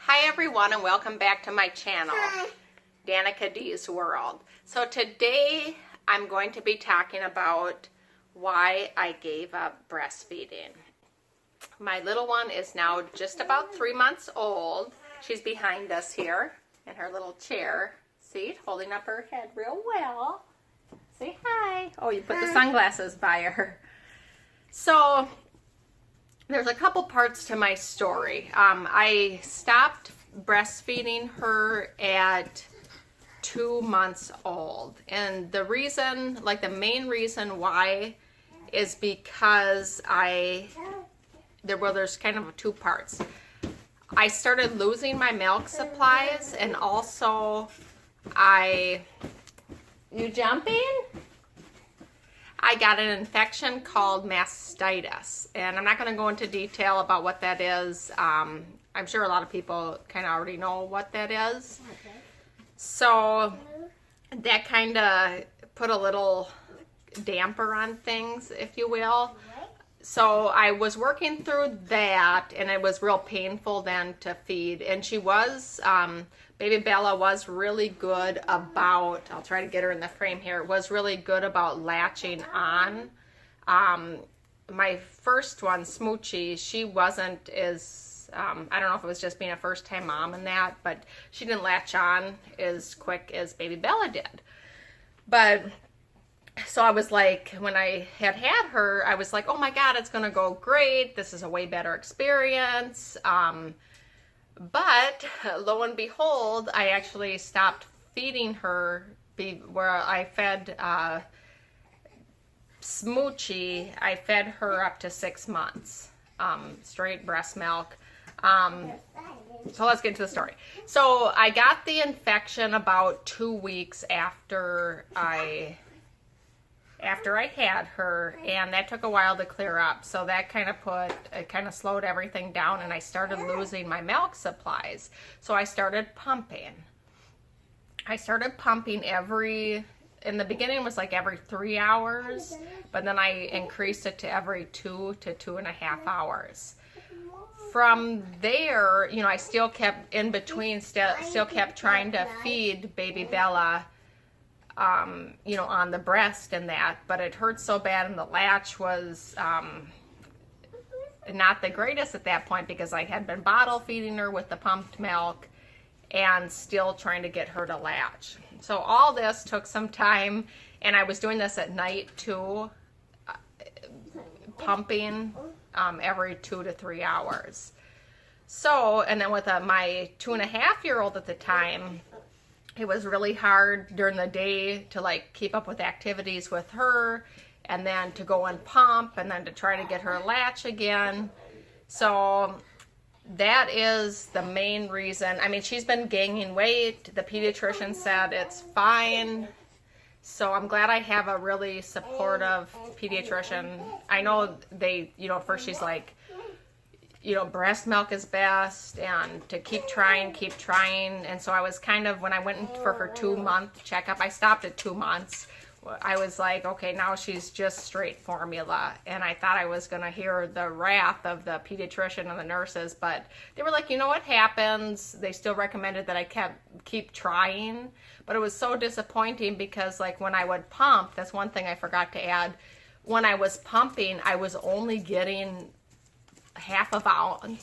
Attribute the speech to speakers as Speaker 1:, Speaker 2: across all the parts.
Speaker 1: Hi everyone, and welcome back to my channel, Danica D's World. So today I'm going to be talking about why I gave up breastfeeding. My little one is now just about 3 months old. She's behind us here in her little chair seat, holding up her head real well. Say hi. Oh, you put the sunglasses by her. So there's a couple parts to my story. I stopped breastfeeding her at 2 months old. And the reason, like the main reason why, is because there's kind of two parts. I started losing my milk supplies, and also you jumping? I got an infection called mastitis, and I'm not going to go into detail about what that is. I'm sure a lot of people kind of already know what that is. Okay. So that kind of put a little damper on things, if you will. So I was working through that, and it was real painful then to feed. And she was, baby Bella was really good about, I'll try to get her in the frame here, was really good about latching on. My first one, Smoochie, she wasn't as, I don't know if it was just being a first-time mom and that, but she didn't latch on as quick as baby Bella did. But so I was like, when I had her, I was like, oh my God, it's going to go great. This is a way better experience. But lo and behold, I actually stopped feeding her where I fed Smoochie. I fed her up to 6 months, straight breast milk. So let's get into the story. So I got the infection about 2 weeks after I had her, and that took a while to clear up. So that kind of slowed everything down, and I started losing my milk supplies. So I started pumping. In the beginning it was like every 3 hours, but then I increased it to every 2 to 2.5 hours. From there, I still kept in between, still kept trying to feed baby Bella, on the breast and that, but it hurt so bad, and the latch was not the greatest at that point because I had been bottle feeding her with the pumped milk and still trying to get her to latch. So all this took some time, and I was doing this at night too, pumping every 2 to 3 hours. So, and then with my 2.5-year-old at the time, it was really hard during the day to keep up with activities with her, and then to go and pump, and then to try to get her latch again. So that is the main reason. I mean, she's been gaining weight. The pediatrician said it's fine. So I'm glad I have a really supportive pediatrician. I know they, first she's like, breast milk is best, and to keep trying. And so I was kind of, when I went for her 2-month checkup, I stopped at 2 months. I was like, okay, now she's just straight formula. And I thought I was going to hear the wrath of the pediatrician and the nurses, but they were like, what happens? They still recommended that I keep trying. But it was so disappointing because when I would pump, that's one thing I forgot to add. When I was pumping, I was only getting half of an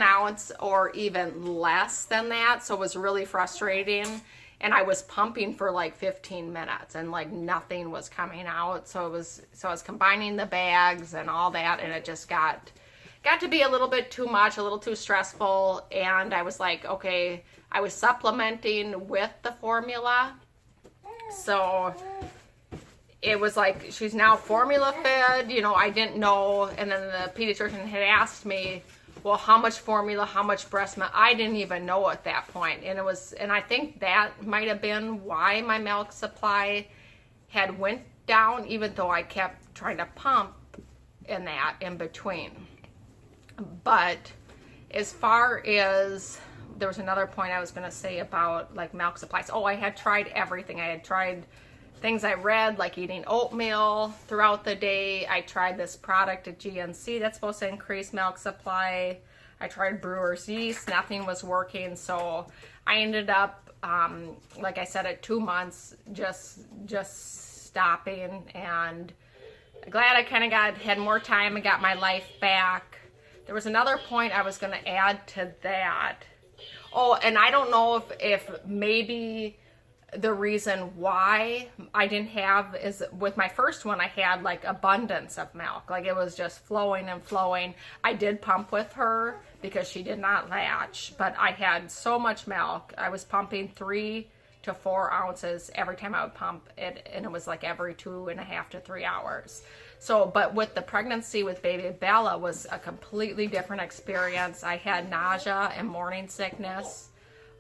Speaker 1: ounce or even less than that. So it was really frustrating. And I was pumping for 15 minutes and nothing was coming out. So I was combining the bags and all that, and it just got to be a little bit too much, a little too stressful. And I was like, okay, I was supplementing with the formula. So it was like, she's now formula fed, I didn't know. And then the pediatrician had asked me, well, how much formula, how much breast milk? I didn't even know at that point. And I think that might have been why my milk supply had went down, even though I kept trying to pump in between. But as far as, there was another point I was going to say about milk supplies. Oh, I had tried everything. I had tried things I read, like eating oatmeal throughout the day. I tried this product at GNC that's supposed to increase milk supply. I tried brewer's yeast, nothing was working. So I ended up, like I said, at 2 months, just stopping, and glad I kind of had more time and got my life back. There was another point I was going to add to that. Oh, and I don't know if maybe the reason why I didn't have is with my first one, I had like abundance of milk. Like it was just flowing and flowing. I did pump with her because she did not latch, but I had so much milk. I was pumping 3 to 4 ounces every time I would pump it, and it was like every 2.5 to 3 hours. So, but with the pregnancy with baby Bella was a completely different experience. I had nausea and morning sickness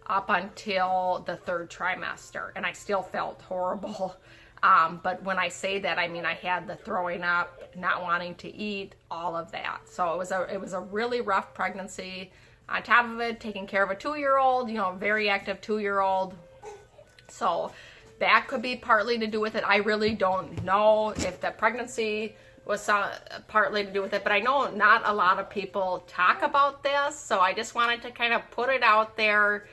Speaker 1: up until the 3rd trimester, and I still felt horrible. But when I say that, I mean I had the throwing up, not wanting to eat, all of that. So it was a really rough pregnancy. On top of it, taking care of a 2-year-old, very active 2-year-old. So that could be partly to do with it. I really don't know if the pregnancy was partly to do with it, but I know not a lot of people talk about this, so I just wanted to kind of put it out there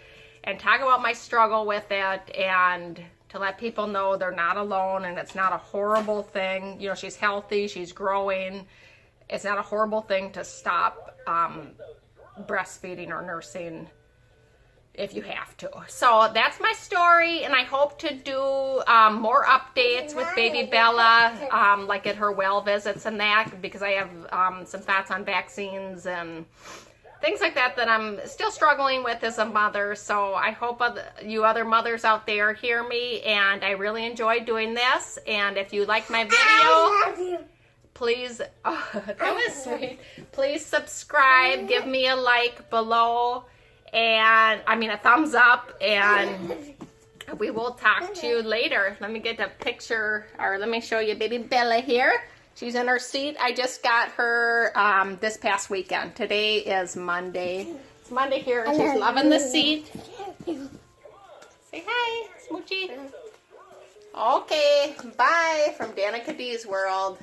Speaker 1: and talk about my struggle with it, and to let people know they're not alone and it's not a horrible thing. She's healthy, she's growing. It's not a horrible thing to stop breastfeeding or nursing if you have to. So that's my story, and I hope to do more updates with baby Bella, like at her well visits and that, because I have some thoughts on vaccines and things like that I'm still struggling with as a mother. So I hope you other mothers out there hear me, and I really enjoy doing this. And if you like my video,
Speaker 2: I love you.
Speaker 1: Please, that was sweet. Please subscribe, give me a like below, and a thumbs up, and we will talk to you later. Let me get a picture, or let me show you baby Bella here. She's in her seat. I just got her this past weekend. Today is Monday. It's Monday here, and she's loving the seat. Say hi, Smoochie. Okay, bye from Danica D's World.